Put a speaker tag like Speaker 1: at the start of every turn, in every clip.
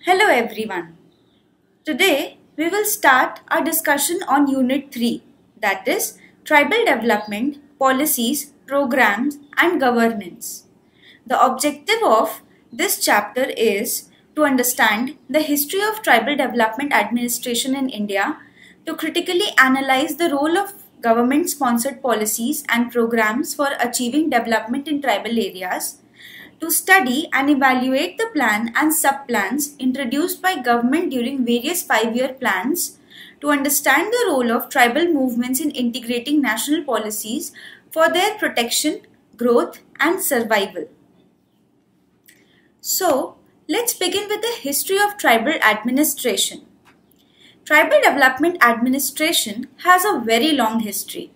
Speaker 1: Hello everyone. Today we will start our discussion on Unit 3, that is Tribal Development, Policies, Programs and Governance. The objective of this chapter is to understand the history of tribal development administration in India, to critically analyze the role of government-sponsored policies and programs for achieving development in tribal areas, to study and evaluate the plan and sub-plans introduced by government during various 5-year plans, to understand the role of tribal movements in integrating national policies for their protection, growth and survival. So, let's begin with the history of tribal administration. Tribal development administration has a very long history.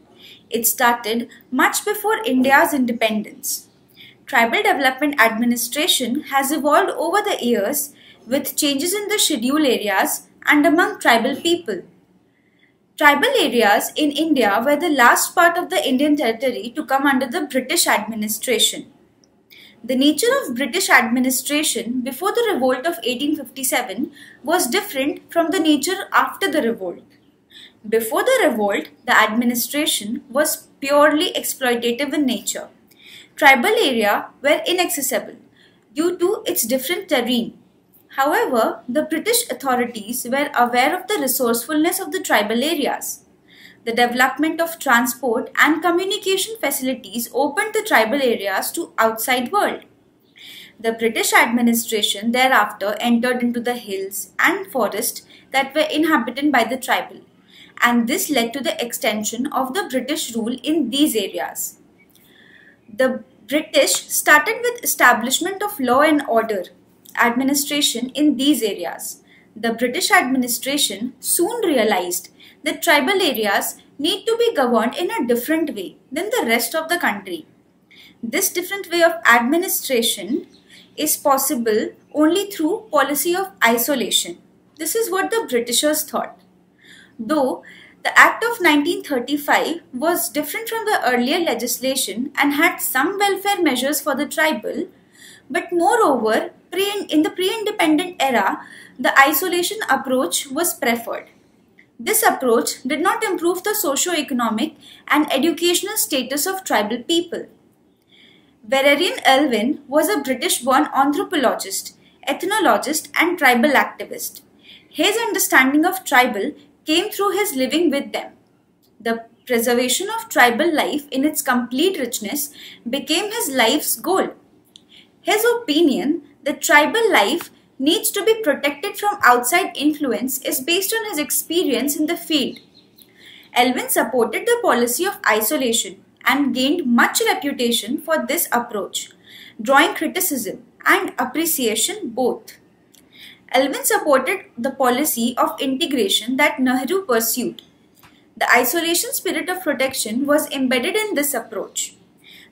Speaker 1: It started much before India's independence. Tribal development administration has evolved over the years with changes in the schedule areas and among tribal people. Tribal areas in India were the last part of the Indian territory to come under the British administration. The nature of British administration before the revolt of 1857 was different from the nature after the revolt. Before the revolt, the administration was purely exploitative in nature. Tribal areas were inaccessible due to its different terrain. However, the British authorities were aware of the resourcefulness of the tribal areas. The development of transport and communication facilities opened the tribal areas to outside world. The British administration thereafter entered into the hills and forests that were inhabited by the tribal, and this led to the extension of the British rule in these areas. The British started with establishment of law and order administration in these areas. The British administration soon realized that tribal areas need to be governed in a different way than the rest of the country. This different way of administration is possible only through policy of isolation. This is what the Britishers thought. Though the Act of 1935 was different from the earlier legislation and had some welfare measures for the tribal, but moreover, in the pre-independent era, the isolation approach was preferred. This approach did not improve the socio-economic and educational status of tribal people. Valerian Elwin was a British-born anthropologist, ethnologist and tribal activist. His understanding of tribal came through his living with them. The preservation of tribal life in its complete richness became his life's goal. His opinion that tribal life needs to be protected from outside influence is based on his experience in the field. Elwin supported the policy of isolation and gained much reputation for this approach, drawing criticism and appreciation both. Elwin supported the policy of integration that Nehru pursued. The isolation spirit of protection was embedded in this approach.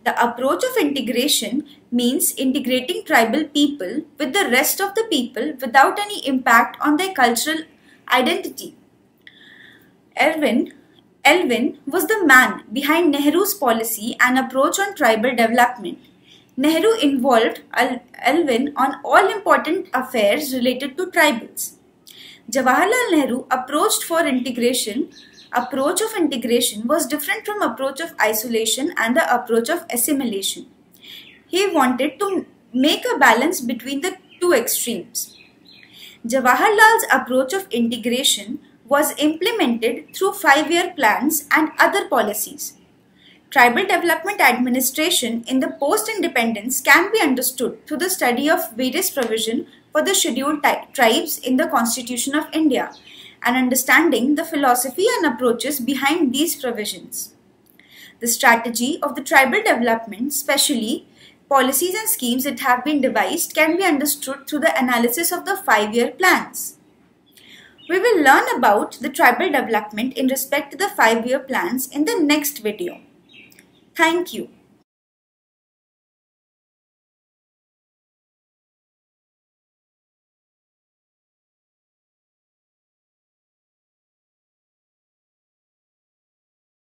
Speaker 1: The approach of integration means integrating tribal people with the rest of the people without any impact on their cultural identity. Elwin was the man behind Nehru's policy and approach on tribal development. Nehru involved Elwin on all important affairs related to tribals. Jawaharlal Nehru approach of integration was different from approach of isolation and the approach of assimilation. He wanted to make a balance between the two extremes. Jawaharlal's approach of integration was implemented through 5-year plans and other policies. Tribal development administration in the post-independence can be understood through the study of various provisions for the scheduled tribes in the Constitution of India and understanding the philosophy and approaches behind these provisions. The strategy of the tribal development, especially policies and schemes that have been devised, can be understood through the analysis of the 5-year plans. We will learn about the tribal development in respect to the 5-year plans in the next video. Thank you.